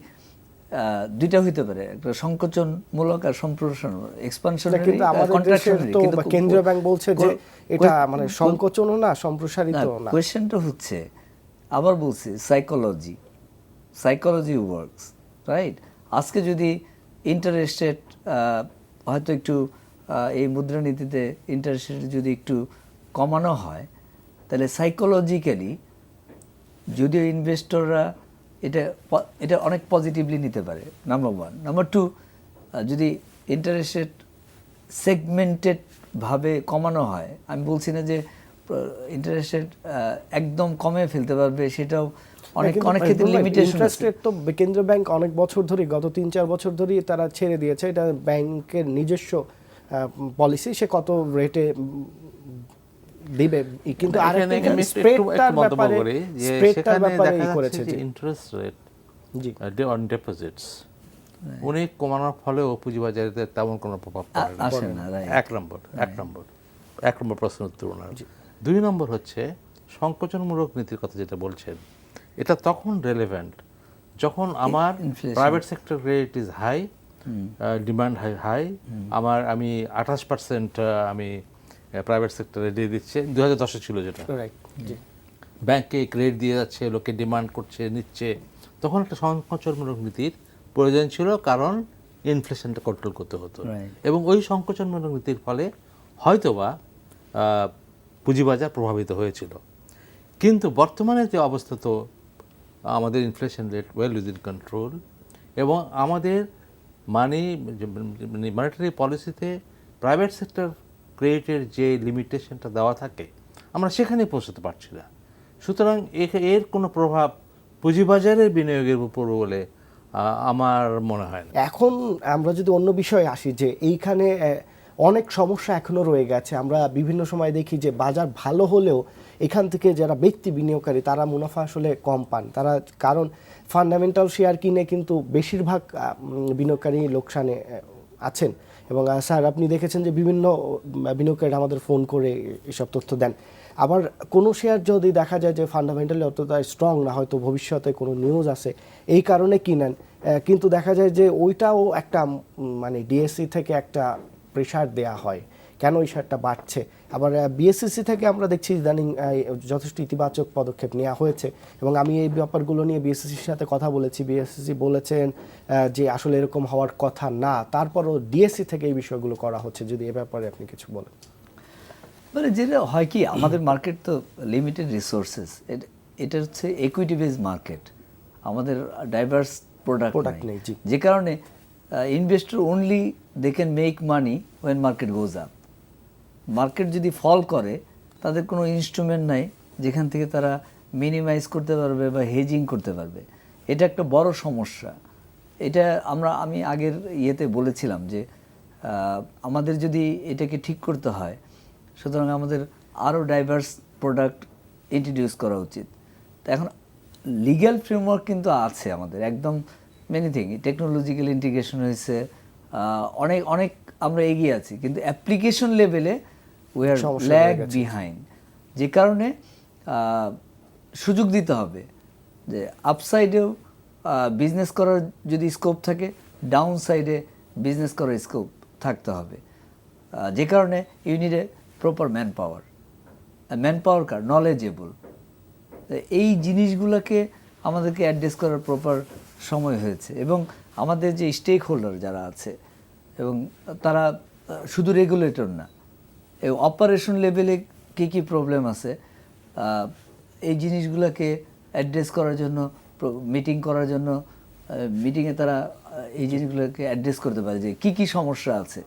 দুইটা হইতে পারে, একটা সংকোচনমূলক আর সম্প্রসারণ, এক্সপানশনারি, কিন্তু আমাদের দেশের তো কেন্দ্রীয় ব্যাংক বলছে যে এটা মানে সংকোচনও না সম্প্রসারিতও না। কোয়েশ্চেনটা হচ্ছে, আবার বলছি, সাইকোলজি ওয়ার্কস, রাইট? আজকে যদি ইন্টারেস্ট রেট হয়তো একটু এই মুদ্রানীতিতে ইন্টারেস্ট রেট যদি একটু কমানো হয়, তাহলে সাইকোলজিক্যালি যদিও ইনভেস্টররা এটা অনেক পজিটিভলি নিতে পারে, নাম্বার ওয়ান। নাম্বার টু, যদি ইন্টারেস্ট রেট সেগমেন্টেড ভাবে কমানো হয়, আমি বলছি না যে ইন্টারেস্ট রেট একদম কমে ফেলতে পারবে, সেটাও অনেক ক্ষেত্রে লিমিটেশন। ইন্টারেস্ট রেট তো কেন্দ্রীয় ব্যাংক অনেক বছর ধরে, গত 3-4 বছর ধরেই তারা ছেড়ে দিয়েছে। এটা ব্যাংকের নিজস্ব পলিসি, সে কত রেটে দিবে। কিন্তু আরেকটা স্প্রেডটার ব্যাপারে করেছে যে interest rate G on deposits অনেক কমানোর ফলেও পুঁজিবাজারে তেমন কোনো প্রভাব পড়ে না। এক নম্বর প্রশ্ন উত্তর ওনার। 2 নম্বর হচ্ছে সংকোচনমূলক নীতির কথা যেটা বলছেন, এটা তখন রেলেভেন্ট যখন আমার private sector rate is high, demand high, আমি 28% আমি প্রাইভেট সেক্টরে দিয়ে দিচ্ছে, 2010-এ ছিল যেটা, ব্যাংকে ক্রেডিট দিয়ে যাচ্ছে, লোকে ডিমান্ড করছে, নিচ্ছে, তখন একটা সংকোচনমূলক নীতির প্রয়োজন ছিল, কারণ ইনফ্লেশনটা কন্ট্রোল করতে হতো। এবং ওই সংকোচনমূলক নীতির ফলে হয়তোবা পুঁজিবাজার প্রভাবিত হয়েছিল। কিন্তু বর্তমানে যে অবস্থা, তো আমাদের inflation rate well within control, এবং আমাদের মনিটারি পলিসিতে প্রাইভেট সেক্টর ক্রেডিটের যে লিমিটেশনটা দেওয়া থাকে আমরা সেখানে পৌঁছতে পারছি না। সুতরাং এর কোনো প্রভাব পুঁজিবাজারের বিনিয়োগের উপর বলে আমার মনে হয় না। এখন আমরা যদি অন্য বিষয়ে আসি, যে এইখানে অনেক সমস্যা এখনো রয়ে গেছে। আমরা বিভিন্ন সময় দেখি যে বাজার ভালো হলেও এখান থেকে যারা ব্যক্তি বিনিয়োগকারী তারা মুনাফা আসলে কম পান, তারা কারণ ফান্ডামেন্টাল শেয়ার কিনে কিন্তু বেশিরভাগ বিনিয়োগকারী লোকসানে আছেন। এবং স্যার আপনি দেখেছেন যে বিভিন্ন বিনিয়োগকারীরা আমাদের ফোন করে এসব তথ্য দেন। আবার কোনো শেয়ার যদি দেখা যায় যে ফান্ডামেন্টালি অতটা স্ট্রং না, হয়তো ভবিষ্যতে কোনো নিউজ আছে এই কারণে কিনেন, কিন্তু দেখা যায় যে ওইটাও একটা মানে ডিএসসি থেকে একটা প্রেশার দেয়া হয় কেন এই শেয়ারটা বাড়ছে। আবার বিএসসিসি থেকে আমরা দেখছি ইদানিং যথেষ্ট ইতিবাচক পদক্ষেপ নেওয়া হয়েছে, এবং আমি এই ব্যাপারগুলো নিয়ে বিএসসিসির সাথে কথা বলেছি। বিএসসিসি বলেছেন যে আসলে এরকম হওয়ার কথা না, তারপরও ডিএসসি থেকে এই বিষয়গুলো করা হচ্ছে। যদি এ ব্যাপারে আপনি কিছু বলেন। মানে যেটা হয় কি, আমাদের মার্কেট তো লিমিটেড রিসোর্সেস, এটা হচ্ছে ইকুইটি বেস মার্কেট, আমাদের ডাইভার্স প্রোডাক্ট নেই, জি। যে কারণে investor only they can make money when market goes up. Market যদি ফল করে তাদের কোনো ইনস্ট্রুমেন্ট নাই যেখান থেকে তারা মিনিমাইজ করতে পারবে বা হেজিং করতে পারবে। এটা একটা বড় সমস্যা। এটা আমি আগের ইয়েতে বলেছিলাম যে আমাদের যদি এটাকে ঠিক করতে হয়, সুতরাং আমাদের আরও ডাইভার্স প্রোডাক্ট ইন্ট্রোডিউস করা উচিত। তো এখন লিগ্যাল ফ্রেমওয়ার্ক কিন্তু আছে আমাদের, একদম মেনি থিং, টেকনোলজিক্যাল ইন্টিগ্রেশন হয়েছে, অনেক আমরা এগিয়ে আছি, কিন্তু অ্যাপ্লিকেশন লেভেলে উই আর ল্যাগ বিহাইন্ড। যে কারণে সুযোগ দিতে হবে যে আপসাইডেও বিজনেস করার যদি স্কোপ থাকে, ডাউন সাইডে বিজনেস করার স্কোপ থাকতে হবে। যে কারণে ইউনিটে প্রপার ম্যান পাওয়ার কার নলেজেবল, এই জিনিসগুলোকে আমাদেরকে অ্যাড্রেস করার প্রপার সময় হয়েছে। এবং আমাদের যে স্টেক হোল্ডার যারা আছে, এবং তারা শুধু রেগুলেটর না, এই অপারেশন লেভেলে কী প্রবলেম আছে এই জিনিসগুলোকে অ্যাড্রেস করার জন্য, মিটিং করার জন্য, মিটিংয়ে তারা এই জিনিসগুলোকে অ্যাড্রেস করতে পারে যে কী সমস্যা আছে।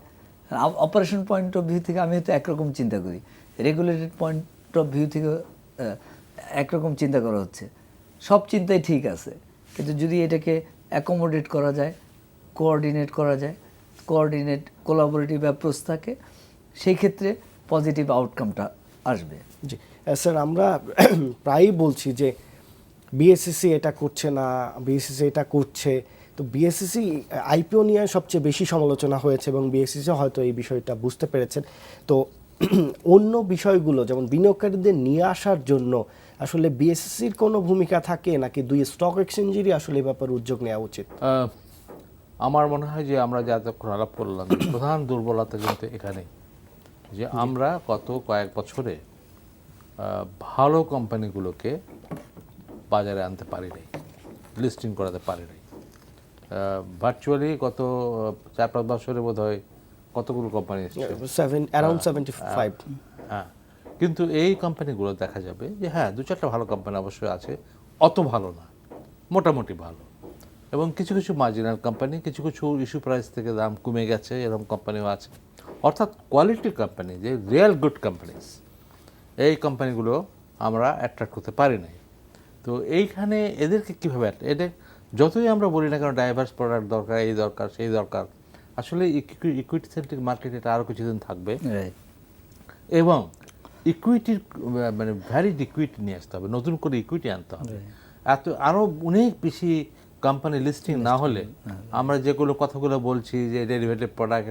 অপারেশন পয়েন্ট অফ ভিউ থেকে আমি হয়তো একরকম চিন্তা করি, রেগুলেটেড পয়েন্ট অফ ভিউ থেকে একরকম চিন্তা করা হচ্ছে। সব চিন্তাই ঠিক আছে, কিন্তু যদি এটাকে অ্যাকোমোডেট করা যায়, কোঅর্ডিনেট করা যায়, কোলাবোরেটিভ অ্যাপ্রোচ থাকে, সেই ক্ষেত্রে পজিটিভ আউটকামটা আসবে। জি স্যার, আমরা প্রায়ই বলছি যে বিএসসিসি এটা করছে না, বিএসসিসি এটা করছে। তো বিএসসিসি আইপিও নিয়ে সবচেয়ে বেশি সমালোচনা হয়েছে, এবং বিএসসিসি হয়তো এই বিষয়টা বুঝতে পেরেছেন। তো অন্য বিষয়গুলো যেমন বিনিয়োগকারীদের নিয়ে আসার জন্য আসলে বিএসসিসির কোনো ভূমিকা থাকে, নাকি দুই স্টক এক্সচেঞ্জেরই আসলে এই ব্যাপারে উদ্যোগ নেওয়া উচিত? আমার মনে হয় যে আমরা যা যতক্ষণ আলাপ করলাম, প্রধান দুর্বলতা কিন্তু এখানে যে আমরা গত কয়েক বছরে ভালো কোম্পানিগুলোকে বাজারে আনতে পারি নাই, লিস্টিং করাতে পারি নাই। ভার্চুয়ালি গত 4-5 বছরে বোধ হয় কতগুলো কোম্পানি এসেছে, অ্যারাউন্ড 75। হ্যাঁ, কিন্তু এই কোম্পানিগুলো দেখা যাবে যে হ্যাঁ 2-4টা ভালো কোম্পানি অবশ্যই আছে, অত ভালো না, মোটামুটি ভালো। এবং কিছু কিছু মার্জিনাল কোম্পানি, কিছু ইস্যু প্রাইস থেকে দাম কমে গেছে এরকম কোম্পানিও আছে। অর্থাৎ কোয়ালিটির কোম্পানি, যে রিয়েল গুড কোম্পানিজ, এই কোম্পানিগুলো আমরা অ্যাট্রাক্ট করতে পারি নাই। তো এইখানে এদেরকে কীভাবে এদের যতই আমরা বলি না কেন ডাইভার্স প্রোডাক্ট দরকার, এই দরকার সেই দরকার, আসলে ইকুইটি সেন্ট্রিক মার্কেট এটা আরও কিছুদিন থাকবে, এবং ইকুইটির মানে ভ্যালিড ইকুইটি নিয়ে আসতে হবে, নতুন করে ইকুইটি আনতে হবে। আরও অনেক বেশি কোম্পানি লিস্টিং না হলে আমরা যেগুলো কথাগুলো বলছি যে ডেরিভেটিভ প্রোডাক্ট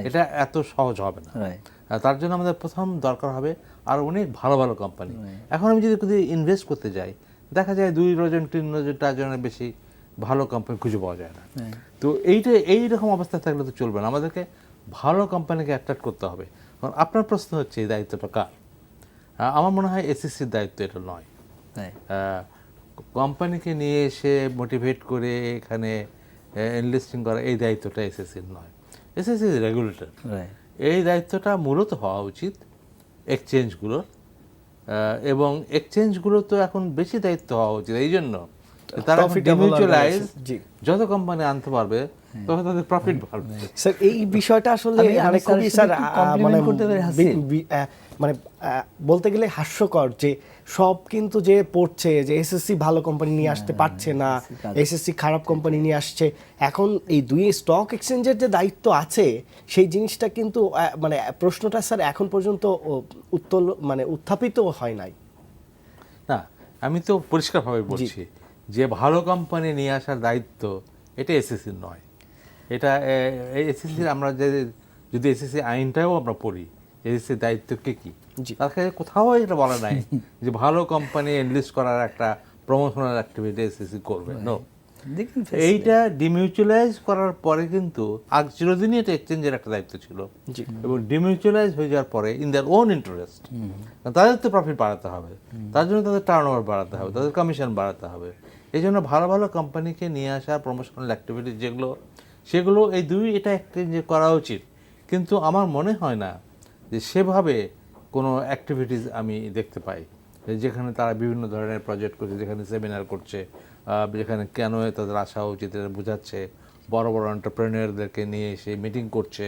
এটা এত সহজ হবে না। তার জন্য আমাদের প্রথম দরকার হবে আর অনেক ভালো ভালো কোম্পানি। এখন আমি যদি ইনভেস্ট করতে যাই, দেখা যায় 2 ডজন 3 ডজন 4 জনের বেশি ভালো কোম্পানি খুঁজে পাওয়া যায় না। তো এইরকম অবস্থা থাকলে তো চলবে না, আমাদেরকে ভালো কোম্পানিকে অ্যাট্রাক্ট করতে হবে। কারণ আপনার প্রশ্ন হচ্ছে এই দায়িত্বটা কার? আমার মনে হয় এসএসসির দায়িত্ব এটা নয়। কোম্পানিকে নিয়ে এসে মোটিভেট করে এখানে ইনভেস্টিং করা, এই দায়িত্বটা এসএসসির নয়। এসএসসি রেগুলেটর, এই দায়িত্বটা মূলত হওয়া উচিত এক্সচেঞ্জগুলোর, এবং এক্সচেঞ্জগুলো তো এখন বেশি দায়িত্ব হওয়া উচিত। এই জন্য তারা Profitable ডিমিউচুয়ালাইজ organization, জি। যত কোম্পানি আনতে পারবে তত তাদের প্রফিট বাড়বে। স্যার এই বিষয়টা আসলে আমি মানে স্যারের খুবই সাথে স্যার একটু compliment করতে পারি, হাসিব? মানে বলতে গেলে হাস্যকর যে সব কিন্তু যে পড়ছে যে এসএসসি ভালো কোম্পানি নিয়ে আসতে পারছে না, এসএসসি খারাপ কোম্পানি নিয়ে আসছে। এখন এই দুই স্টক এক্সচেঞ্জের যে দায়িত্ব আছে সেই জিনিসটা কিন্তু মানে প্রশ্নটা স্যার এখন পর্যন্ত উত্থাপিত হয় নাই। না, আমি তো পরিষ্কারভাবে বলছি যে ভালো কোম্পানি নিয়ে আসার দায়িত্ব এটা এসএসসির নয়। এটা এসএসসির আমরা যদি এসএসসি আইনটাও আমরা পড়ি, এসএসসির দায়িত্ব কি তার কাছে কোথাও এটা বলা নাই যে ভালো কোম্পানি এনলিস্ট করার একটা প্রমোশনাল অ্যাক্টিভিটি এসএসসি করবে। নো, দেখুন এইটা ডিমিউচুয়ালাইজ করার পরে কিন্তু আজ চিরদিনই এটা এক্সচেঞ্জের একটা দায়িত্ব ছিল, এবং ডিমিউচুয়ালাইজ হয়ে যাওয়ার পরে ইন দেয়ার ওন ইন্টারেস্ট তাদের তো প্রফিট বাড়াতে হবে, তার জন্য তাদের টার্ন ওভার বাড়াতে হবে, তাদের কমিশন বাড়াতে হবে। এই জন্য ভালো ভালো কোম্পানিকে নিয়ে আসা প্রমোশনাল অ্যাক্টিভিটি সেগুলো এই দুই এটা এক্সচেঞ্জে করা উচিত। কিন্তু আমার মনে হয় না যে সেভাবে কোনো অ্যাক্টিভিটিস আমি দেখতে পাই যেখানে তারা বিভিন্ন ধরনের প্রজেক্ট করছে, যেখানে সেমিনার করছে, যেখানে কেন তাদের আসা উচিত এটা বোঝাচ্ছে, বড় বড় এন্টারপ্রেনিয়রদেরকে নিয়ে এসে মিটিং করছে।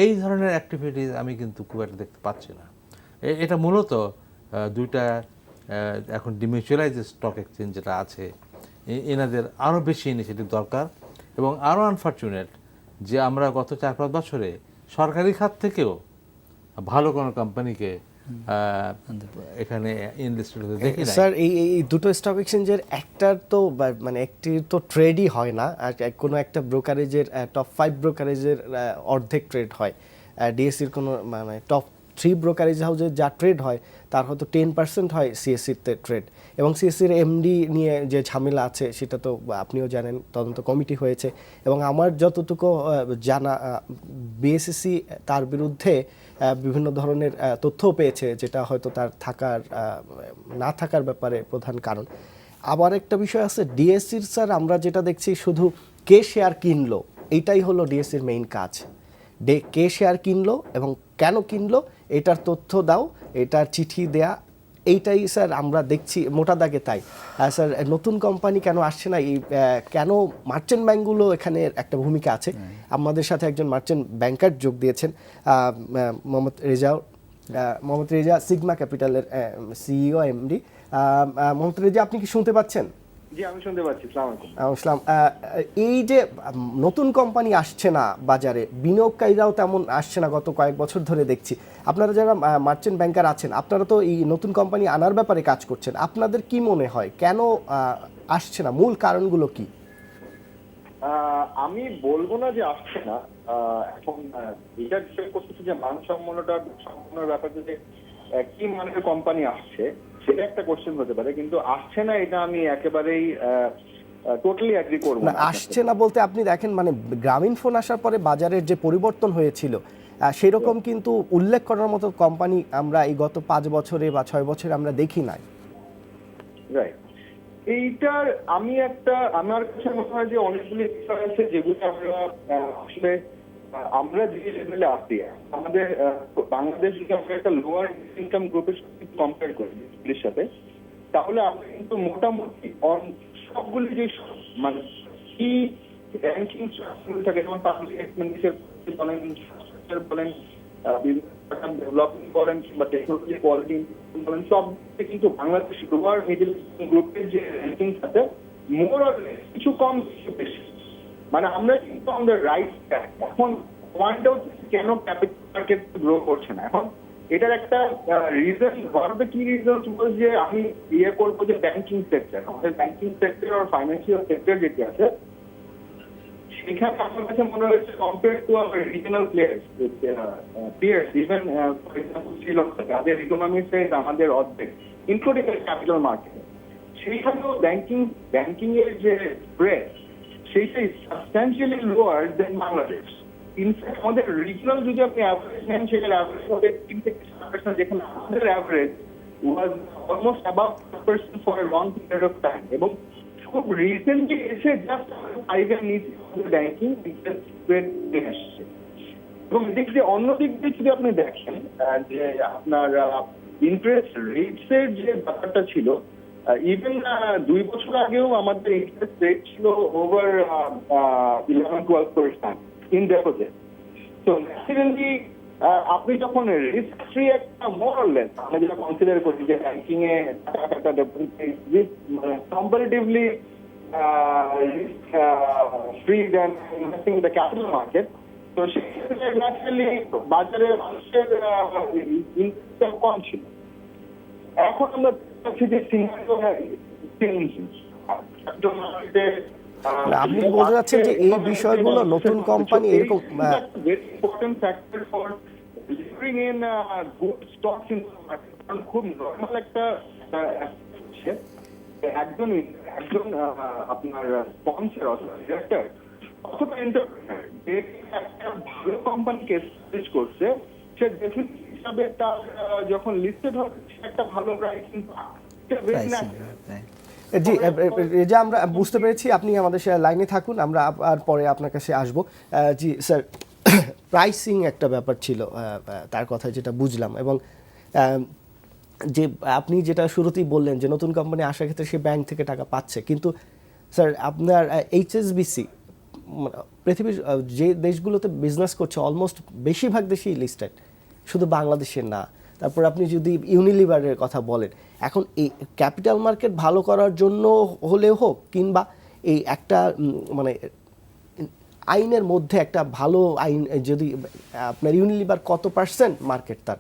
এই ধরনের অ্যাক্টিভিটিস আমি কিন্তু খুব একটা দেখতে পাচ্ছি না। এটা মূলত দুইটা এখন ডিমিউচুয়ালাইজ স্টক এক্সচেঞ্জ যেটা আছে এনাদের আরও বেশি ইনিশিয়েটিভ দরকার। এবং আরও আনফর্চুনেট যে আমরা গত 4-5 বছরে সরকারি খাত থেকেও ভালো কোনো কোম্পানিকে এখানে ইনলিস্টেড হতে দেখি না। স্যার এই দুটো স্টক এক্সচেঞ্জের একটার তো মানে একটির তো ট্রেডই হয় না, আর কোনো একটা ব্রোকারেজের টপ 5 ব্রোকারেজের অর্ধেক ট্রেড হয়। ডিএসসির কোনো মানে টপ 3 ব্রোকারেজ হাউসের যা ট্রেড হয় তার হয়তো 10% হয় সিএসসিতে ট্রেড। এবং সিএসসির এমডি নিয়ে যে ঝামেলা আছে সেটা তো আপনিও জানেন, তদন্ত কমিটি হয়েছে। এবং আমার যতটুকু জানা বিএসসি তার বিরুদ্ধে বিভিন্ন ধরনের তথ্যও পেয়েছে, যেটা হয়তো তার না থাকার ব্যাপারে প্রধান কারণ। আবার একটা বিষয় আছে ডিএসসির স্যার, আমরা যেটা দেখছি শুধু কে শেয়ার কিনলো, এইটাই হলো ডিএসসির মেইন কাজ। কে শেয়ার কিনলো এবং কেন কিনলো এটার তথ্য দাও, এটার চিঠি দেয়া, এইটাই স্যার আমরা দেখছি মোটা দাগে। তাই স্যার নতুন কোম্পানি কেন আসছে না, কেন মার্চেন্ট ব্যাংকগুলো এখানে একটা ভূমিকা আছে। আমাদের সাথে একজন মার্চেন্ট ব্যাংকার যোগ দিয়েছেন, মোহাম্মদ রেজা, সিগমা ক্যাপিটালের সিইও এমডি। মোহাম্মদ রেজা, আপনি কি শুনতে পাচ্ছেন? জি, আমি শুনতে পাচ্ছি। আসসালামু আলাইকুম। আসসালাম। এই যে নতুন কোম্পানি আসছে না বাজারে, বিনিয়োগকারীরাও তেমন আসছে না গত কয়েক বছর ধরে দেখছি। আপনারা যারা মার্চেন্ট ব্যাংকার আছেন, আপনারা তো এই নতুন কোম্পানি আনার ব্যাপারে কাজ করছেন, আপনাদের কি মনে হয় কেন আসছে না, মূল কারণগুলো কি? আমি বলবো না যে আসছে না। এখন এটা ডিসাইড করতেছে যে সম্মানের ব্যাপারে যে কি মানের কোম্পানি আসছে সেটা একটা কোশ্চেন হতে পারে, কিন্তু আসছে না এটা আমি একেবারেই টোটালি এগ্রি করব না। আসছে না বলতে আপনি দেখেন মানে গ্রামীণ ফোন আসার পরে বাজারের যে পরিবর্তন হয়েছিল সেরকম কিন্তু উল্লেখ করার মতো কোম্পানি আমরা এই গত 5 বছরে বা 6 বছরে আমরা দেখি নাই। রাইট। এইটার আমার কাছে মনে হয় যে অনেকগুলি বিষয় আছে যেগুলো আসলে আমরা যে লেভেলে আছি, আমাদের বাংলাদেশ যদি আমরা একটা লোয়ার ইনকাম গ্রুপের সাথে কম্পেয়ার করি এর সাথে, তাহলে আমরা কিন্তু মোটামুটি সবগুলি যে মানে কি ব্যাংকিং স্ট্রাকচার থাকে, যেমন পাবলিক এক্সপেন্ডিচার বলেন, ইনফ্রাস্ট্রাকচার বলেন, ডেভেলপমেন্ট বলেন কিংবা টেকনোলজি কোয়ালিটি বলেন, সব কিন্তু বাংলাদেশ লোয়ার মিডল গ্রুপের যে র্যাঙ্কিং আছে মোর অর লেস কিছু কম কিছু বেশি, মানে আমরা কিন্তু আমাদের রাইট ট্র্যাক। এখন পয়েন্ট আউট কেন ক্যাপিটাল মার্কেট গ্রো করছে না, এখন এটার একটা reason, one of the key reason যে আমি করবো যে ব্যাংকিং সেক্টর, আমাদের ব্যাংকিং সেক্টর আর ফাইন্যান্সিয়াল সেক্টর যেটি আছে সেখানে আমার কাছে মনে হয়েছে compare to our regional peers, even for example Sri Lanka, যাদের ইকোনমি সাইজ আমাদের অর্ধেক, ইনক্লুডিং ক্যাপিটাল মার্কেট, সেইখানেও ব্যাংকিং এর যে স্প্রেড সেইটা substantially lower than Bangladesh. In fact আমাদের রিজনাল যদি আপনি অ্যাভারেজ নেন, সেটার অ্যাভারেজ হবে 3 থেকে 4%, যেখানে আমাদের average was almost above 4% for a long period of time. এবং খুব রিসেন্টলি এসে জাস্ট 5 এর নিচে ব্যাংকিং স্প্রেড আসছে। এবং দিক দিয়ে অন্য দিক দিয়ে যদি আপনি দেখেন যে আপনার ইন্টারেস্ট রেটস এর যে ব্যাপারটা ছিল, ইভেন 2 বছর আগেও আমাদের ইন্টারেস্ট রেট ছিল ওভার 11-12% ইন ডিপোজিট। তো ন্যাচারালি আপনি যখন রিস্ক ফ্রি একটা মোরালেস আমরা যেটা কনসিডার করি যে ব্যাংকিং এ টাকা ডিপোজিট মানে comparatively risk free than investing in the capital market. তো সেক্ষেত্রে ন্যাচারালি বাজারে মানুষের ইনকাম কম ছিল। এখন আমরা দেখছি যে সিনারিও চেঞ্জ। আপনি কি বলতে চাচ্ছেন যে এই বিষয়গুলো নতুন কোম্পানি এরকম very important factor for delivering in good stocks in the market? কারণ খুব নর্মাল একটা একজন আপনার স্পন্সর অথবা ডিরেক্টর অথবা এন্টারপ্রেনার যে একটা ভালো কোম্পানিকে এস্টাবলিশ করছে, সে ডেফিনেটলি হিসাবে তার যখন লিস্টেড হবে সে একটা ভালো প্রাইসিং জি, যে আমরা বুঝতে পেরেছি, আপনি আমাদের লাইনে থাকুন, আমরা আর পরে আপনার কাছে আসবো। জি স্যার, প্রাইসিং একটা ব্যাপার ছিল তার কথা যেটা বুঝলাম, এবং যে আপনি যেটা শুরুতেই বললেন যে নতুন কোম্পানি আসার ক্ষেত্রে সে ব্যাংক থেকে টাকা পাচ্ছে, কিন্তু স্যার আপনার HSBC পৃথিবীর যে দেশগুলোতে বিজনেস করছে অলমোস্ট বেশিরভাগ দেশেই লিস্টেড, শুধু বাংলাদেশের না। তারপর আপনি যদি ইউনিলিভারের কথা বলেন, এখন এই ক্যাপিটাল মার্কেট ভালো করার জন্য হলেও হোক, কিংবা এই একটা মানে আইনের মধ্যে একটা ভালো আইন, যদি আপনার ইউনিলিভার কত পার্সেন্ট মার্কেট তার,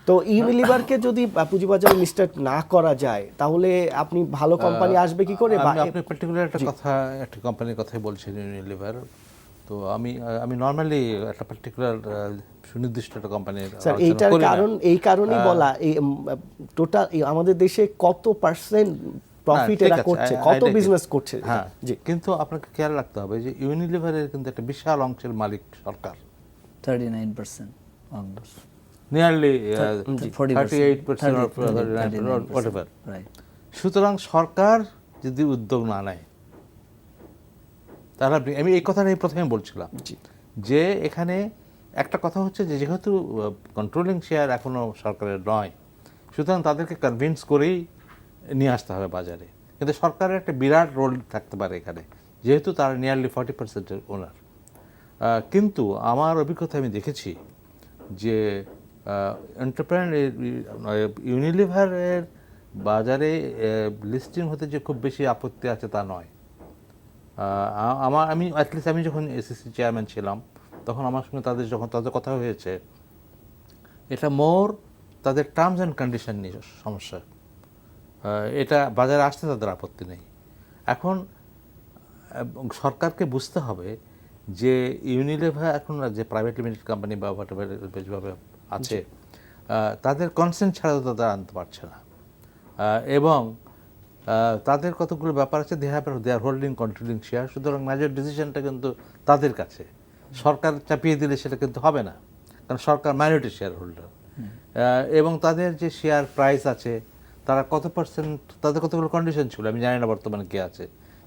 তো ইউনিলিভারকে যদি পুঁজিবাজারে লিস্টেড না করা যায় তাহলে আপনি ভালো কোম্পানি আসবে কি করে? আপনি পার্টিকুলার একটা কোম্পানির কথাই বলছেন, ইউনিলিভার। তো আমি নরমালি একটা পার্টিকুলার সুনির্দিষ্ট একটা কোম্পানির স্যার এইটার কারণ এই কারণেই বলা, এই টোটাল আমাদের দেশে কত পার্সেন্ট প্রফিট এরা করছে, কত বিজনেস করছে। হ্যাঁ, কিন্তু আপনাকে খেয়াল রাখতে হবে যে ইউনিলিভারের কিন্তু একটা বিশাল অংশের মালিক সরকার, 39% অলমোস্ট, নিয়ারলি 38% whatever. সুতরাং সরকার যদি উদ্যোগ না নেয় তাহলে আমি এই কথাটাই প্রথমে বলছিলাম যে এখানে একটা কথা হচ্ছে যে যেহেতু কন্ট্রোলিং শেয়ার এখনো সরকারের নয়, সুতরাং তাদেরকে কনভিন্স করেই নিয়ে আসতে হবে বাজারে। কিন্তু সরকারের একটা বিরাট রোল থাকতে পারে এখানে, যেহেতু তারা নিয়ারলি 40% ওনার। কিন্তু আমার অভিজ্ঞতা আমি দেখেছি যে ইউনিলিভারের বাজারে লিস্টিং হতে যে খুব বেশি আপত্তি আছে তা নয়। আমি যখন এসএসসি চেয়ারম্যান ছিলাম তখন আমার সঙ্গে তাদের কথা হয়েছে, এটা মোর তাদের টার্মস অ্যান্ড কন্ডিশন নিয়ে সমস্যা। এটা বাজারে আসতে তাদের আপত্তি নেই। এখন সরকারকে বুঝতে হবে যে ইউনিলিভার এখন যে প্রাইভেট লিমিটেড কোম্পানি বা যেভাবে আছে, তাদের কনসেন্ট ছাড়া তো তারা আনতে পারছে না, এবং তাদের কতগুলো ব্যাপার আছে, দে আর হোল্ডিং কন্ট্রোলিং শেয়ার, সুতরাং মেজর ডিসিশনটা কিন্তু তাদের কাছে। সরকার চাপিয়ে দিলে সেটা কিন্তু হবে না, কারণ সরকার মাইনরিটি শেয়ার হোল্ডার, এবং তাদের যে শেয়ার প্রাইস আছে তারা কত পার্সেন্ট, তাদের কতগুলো কন্ডিশন ছিল আমি জানি না বর্তমানে কে আছে,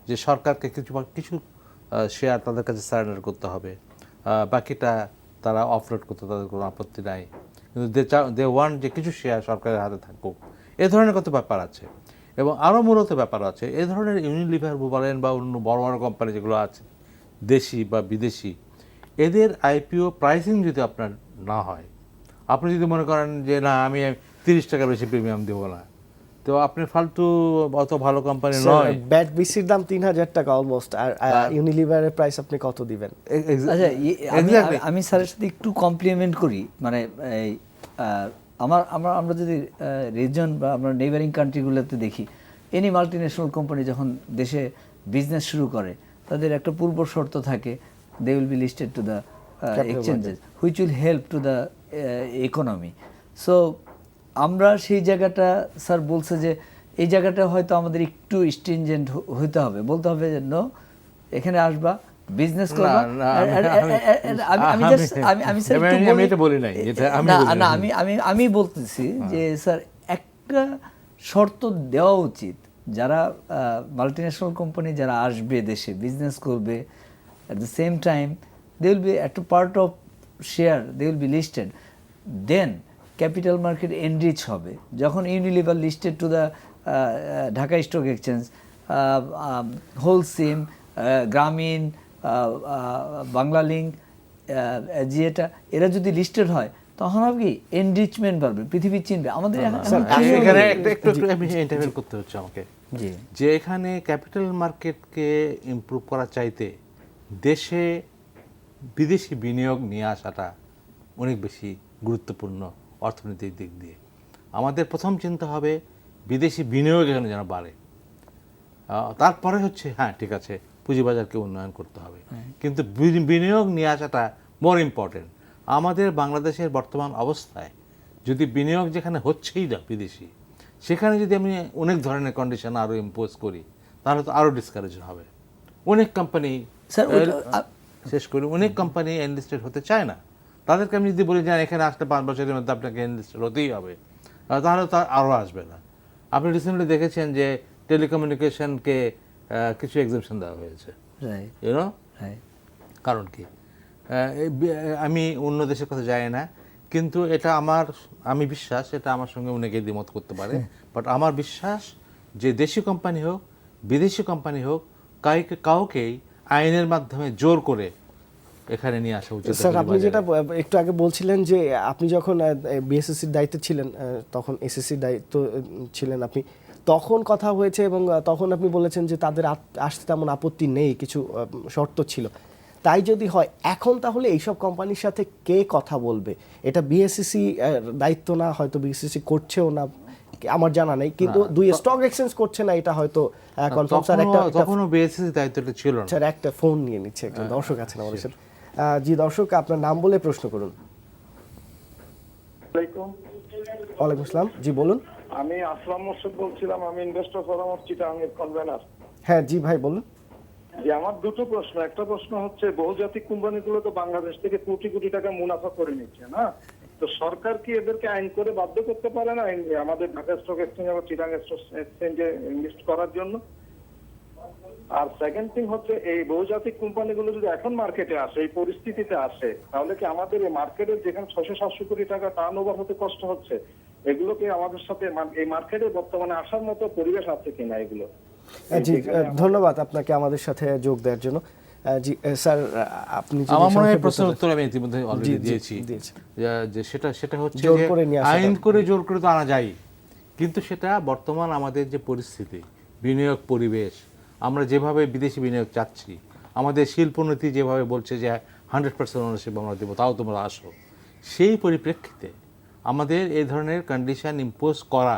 যে সরকারকে কিছু শেয়ার তাদের কাছে সারেন্ডার করতে হবে, বাকিটা তারা অফলোড করতে তাদের কোনো আপত্তি নাই, কিন্তু দে ওয়ান্ট যে কিছু শেয়ার সরকারের হাতে থাকুক। এ ধরনের কত ব্যাপার আছে, এবং আরও মূলত ব্যাপার আছে। এ ধরনের ইউনিলিভার বলেন বা অন্য বড় বড় কোম্পানি যেগুলো আছে দেশি বা বিদেশি, এদের আইপিও প্রাইসিং যদি আপনার না হয়, আপনি যদি মনে করেন যে না আমি 30 টাকা বেশি প্রিমিয়াম দেবো না, তো আপনি ফালতু অত ভালো কোম্পানি নয়। ব্যাট বিসির দাম 3000 টাকা অলমোস্ট, আর ইউনিলিভারের প্রাইস আপনি কত দিবেন? আচ্ছা, আমি স্যারের সাথে একটু কমপ্লিমেন্ট করি। মানে আমরা যদি রিজন বা আমরা নেইবারিং কান্ট্রিগুলোতে দেখি, এনি মাল্টিন্যাশনাল কোম্পানি যখন দেশে বিজনেস শুরু করে তাদের একটা পূর্ব শর্ত থাকে, they will be listed to the exchanges which will help to the economy. So আমরা সেই জায়গাটা, স্যার বলছে যে এই জায়গাটা হয়তো আমাদের একটু স্ট্রিনজেন্ট হইতে হবে, বলতে হবে যে নো, এখানে আসবা বিজনেস করবা। আমি বলতেছি যে স্যার একটা শর্ত দেওয়া উচিত, যারা মাল্টিন্যাশনাল কোম্পানি যারা আসবে দেশে বিজনেস করবে, at the same time they will be at a part of share, they will be listed, then capital market enrich হবে। যখন Unilever listed to the Dhaka stock exchange, Holcim, গ্রামীণ, বাংলা লিঙ্ক, যেটা এরা যদি লিস্টেড হয় তখন হবে কি এনরিচমেন্ট বাড়বে, পৃথিবী চিনবে আমাদের এখানে একটু আমি ইন্টারভিউ করতে হচ্ছে আমাকে, জি যে এখানে ক্যাপিটাল মার্কেটকে ইমপ্রুভ করার চাইতে দেশে বিদেশি বিনিয়োগ নিয়ে আসাটা অনেক বেশি গুরুত্বপূর্ণ অর্থনৈতিক দিক দিয়ে। আমাদের প্রথম চিন্তা হবে বিদেশি বিনিয়োগ এখানে যেন বাড়ে, তারপরে হচ্ছে হ্যাঁ ঠিক আছে পুঁজিবাজারকে উন্নয়ন করতে হবে, কিন্তু বিনিয়োগ নিয়ে আসাটা মোর ইম্পর্টেন্ট। আমাদের বাংলাদেশের বর্তমান অবস্থায় যদি বিনিয়োগ যেখানে হচ্ছেই না বিদেশি, সেখানে যদি আমি অনেক ধরনের কন্ডিশন আরও ইম্পোজ করি তাহলে তো আরও ডিসকারেজ হবে। অনেক কোম্পানি স্যার শেষ করি, অনেক কোম্পানি এনলিস্টেড হতে চায় না। তাদেরকে আমি যদি বলি যে এখানে আসলে 5 বছরের মধ্যে আপনাকে এনলিস্টেড হতেই হবে, তাহলে তো আরও আসবে না। আপনি রিসেন্টলি দেখেছেন যে টেলিকমিউনিকেশনকে কিছু এক্সেপশন দেওয়া হয়েছে, ইউনো কারণ কি? আমি অন্য দেশের কথা জানি না, কিন্তু এটা আমি বিশ্বাস, এটা আমার সঙ্গে অনেকে দ্বিমত করতে পারে, বাট আমার বিশ্বাস যে দেশি কোম্পানি হোক বিদেশি কোম্পানি হোক কাউকেই আইনের মাধ্যমে জোর করে এখানে নিয়ে আসা উচিত। স্যার আপনি যেটা একটু আগে বলছিলেন যে আপনি যখন বিএসএসসির দায়িত্বে ছিলেন, তখন এসএসসির দায়িত্ব ছিলেন আপনি, তখন কথা হয়েছে এবং তখন আপনি বলেছেন যে তাদের আসতে তেমন আপত্তি নেই, কিছু শর্ত ছিল। তাই যদি হয় এখন তাহলে এইসব কোম্পানির সাথে কে কথা বলবে? এটা বিএসসিসি দায়িত্ব না, হয়তো বিএসসিসি করছেও না আমার জানা নেই, কিন্তু দুই স্টক এক্সচেঞ্জ করছে না এটা হয়তো কনফার্ম। স্যার তখনও বিএসসিসি দায়িত্বটা ছিল না। স্যার একটা ফোন নিয়ে নিচ্ছে, একজন দর্শক আছেন আমাদের সাথে। জি দর্শক, আপনার নাম বলে প্রশ্ন করুন। ওয়ালাইকুম আসসালাম, জি বলুন। আমি আসলাম মোর্শেদ বলছিলাম, আমি ইনভেস্টর ফোরাম অফ চিটাগাং এর কনভেনার। হ্যাঁ জি ভাই বলুন। যে আমার দুটো প্রশ্ন, একটা প্রশ্ন হচ্ছে বহুজাতিক কোম্পানিগুলো তো বাংলাদেশ থেকে কোটি কোটি টাকা মুনাফা করে নিচ্ছে না, তো সরকার কি এদেরকে আইন করে বাধ্য করতে পারে না আমাদের ঢাকা স্টক এক্সচেঞ্জ বা চিটাগাং স্টক এক্সচেঞ্জে ইনভেস্ট করার জন্য? আর সেকেন্ড থিং হচ্ছে এই বহুজাতিক কোম্পানিগুলো যদি এখন মার্কেটে আসে, এই পরিস্থিতিতে আসে, তাহলে কি আমাদের এই মার্কেটের যেখানে 600-700 কোটি টাকা টার্ন ওভার হতে কষ্ট হচ্ছে, এগুলোকে আমাদের সাথে এই মার্কেটে বর্তমানে আসার মতো পরিবেশ আছে কিনা এগুলো? জি ধন্যবাদ আপনাকে আমাদের সাথে যোগ দেওয়ার জন্য। জি স্যার আপনি আমার মনে হয় প্রশ্নের উত্তর আমি ইতিমধ্যে অলরেডি দিয়েছি, যে সেটা হচ্ছে যে আইন করে জোর করে তো আনা যায়, কিন্তু সেটা বর্তমান আমাদের যে পরিস্থিতি, বিনিয়োগ পরিবেশ, আমরা যেভাবে বিদেশি বিনিয়োগ চাচ্ছি, আমাদের শিল্পনীতি যেভাবে বলছে যে 100% ওনারশিপ আমরা দেবো, তাও তোমরা আসো, সেই পরিপ্রেক্ষিতে আমাদের এই ধরনের কন্ডিশন ইম্পোজ করা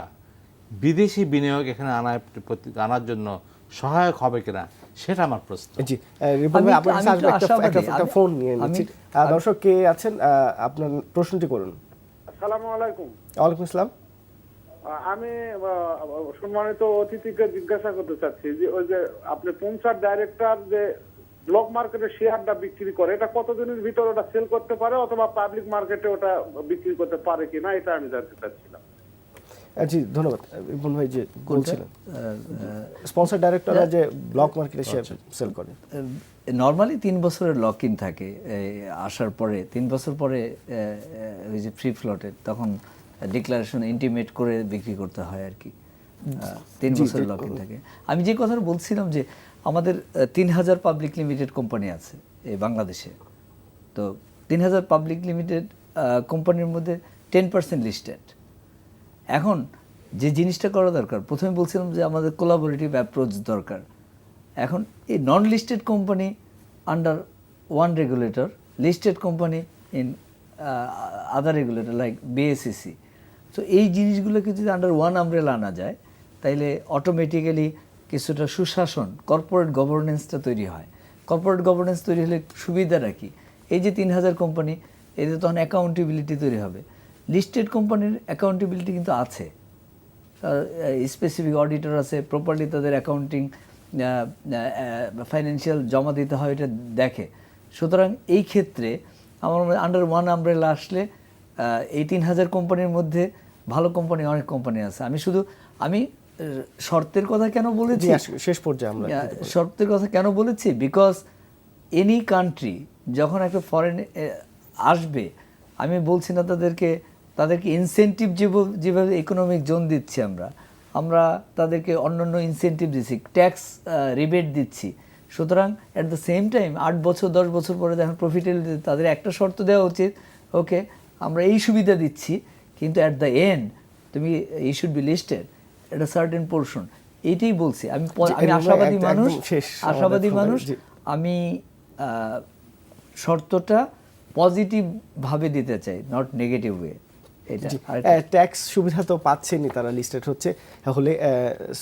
বিদেশি বিনিয়োগ এখানে আনার জন্য সহায়ক হবে কিনা, সেটা আমার প্রশ্ন। জি রিপন ভাই, আপনার কাছে একটা ফোন নিয়ে নিচ্ছি। দর্শক কে আছেন, আপনার প্রশ্নটি করুন। আসসালামু আলাইকুম। ওয়ালাইকুম আসসালাম। আমি সম্মানিত অতিথিকে জিজ্ঞাসা করতে চাচ্ছি যে ওই যে আপনি পঞ্চায়েত ডাইরেক্টর যে ব্লক মার্কেটে শেয়ারটা বিক্রি করে, এটা কতদিনের ভিতর ওটা সেল করতে পারে, অথবা পাবলিক মার্কেটে ওটা বিক্রি করতে পারে কিনা, এটা আমি জানতে চাচ্ছিলাম। জি ধন্যবাদ রিপন ভাই, যে বলছিলেন স্পন্সর ডাইরেক্টররা যে ব্লক মার্কেটে শেয়ার সেল করে। নর্মালি 3 বছরের লক ইন থাকে, আসার পরে 3 বছর পরে ওই যে ফ্রি ফ্লোটেড, তখন ডিক্লারেশন ইন্টিমেট করে বিক্রি করতে হয় আর কি, 3 বছরের লক ইন থাকে। আমি যে কথাটা বলছিলাম যে আমাদের 3000 পাবলিক লিমিটেড কোম্পানি আছে এই বাংলাদেশে, তো 3000 পাবলিক লিমিটেড কোম্পানির মধ্যে 10% লিস্টেড। এখন যে জিনিসটা করা দরকার, প্রথমে বলছিলাম যে আমাদের কোলাবোরেটিভ অ্যাপ্রোচ দরকার। এখন এই নন listed company under one regulator, listed company in other regulator like BSCC, তো এই জিনিসগুলোকে যদি আন্ডার ওয়ান আমব্রেলা আনা যায়, তাইলে অটোমেটিক্যালি কিছুটা সুশাসন, কর্পোরেট গভর্নেন্সটা তৈরি হয়। কর্পোরেট গভর্নেন্স তৈরি হলে সুবিধাটা কি? এই যে 3000 কোম্পানি, এদের তখন অ্যাকাউন্টেবিলিটি তৈরি হবে। লিস্টেড কোম্পানির অ্যাকাউন্টেবিলিটি কিন্তু আছে, স্পেসিফিক অডিটর আছে, প্রপারলি তাদের অ্যাকাউন্টিং ফাইন্যান্সিয়াল জমা দিতে হয়, এটা দেখে। সুতরাং এই ক্ষেত্রে আমার আন্ডার ওয়ান আমব্রেলা আসলে এই 3000 কোম্পানির মধ্যে ভালো কোম্পানি অনেক কোম্পানি আছে। আমি শর্তের কথা কেন বলেছি, শেষ পর্যায়ে আমরা শর্তের কথা কেন বলেছি, বিকজ এনি কান্ট্রি যখন একটা ফরেন আসবে, আমি বলছি না তাদেরকে ইনসেন্টিভ যেভাবে ইকোনমিক জোন দিচ্ছি আমরা, আমরা তাদেরকে অন্যান্য ইনসেন্টিভ দিচ্ছি, ট্যাক্স রিবেট দিচ্ছি। সুতরাং অ্যাট দ্য সেম টাইম 8 বছর 10 বছর পরে যখন প্রফিটেবিলিটি, তাদের একটা শর্ত দেওয়া উচিত, ওকে আমরা এই সুবিধা দিচ্ছি, কিন্তু অ্যাট দ্য এন্ড তুমি ইউ শুড বি লিস্টেড একটা সার্টেন পোর্শন। এইটাই বলছি আমি। আমি আশাবাদী মানুষ, আমি শর্তটা পজিটিভ ভাবে দিতে চাই, নট নেগেটিভ ওয়ে। এটা ট্যাক্স সুবিধা তো পাচ্ছেনই, তারা লিস্টেড হচ্ছে। তাহলে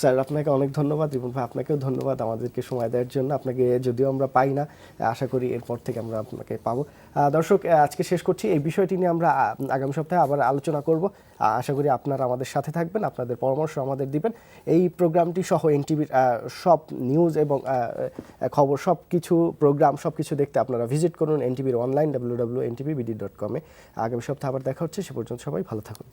স্যার আপনাকে অনেক ধন্যবাদ, রিপন ভাই আপনাকেও ধন্যবাদ আমাদেরকে সময় দেওয়ার জন্য। আপনাকে যদিও আমরা পাই না, আশা করি এরপর থেকে আমরা আপনাকে পাবো। দর্শক, আজকে শেষ করছি। এই বিষয়টি নিয়ে আমরা আগামী সপ্তাহে আবার আলোচনা করব। আশা করি আপনারা আমাদের সাথে থাকবেন, আপনাদের পরামর্শ আমাদের দিবেন। এই প্রোগ্রামটি সহ এনটিভির সব নিউজ এবং খবর, সব কিছু প্রোগ্রাম, সব কিছু দেখতে আপনারা ভিজিট করুন এনটিভির অনলাইন www.ntvbd.com-এ। আগামী সপ্তাহে আবার দেখা হচ্ছে, সে পর্যন্ত সবাই ভালো থাকুন।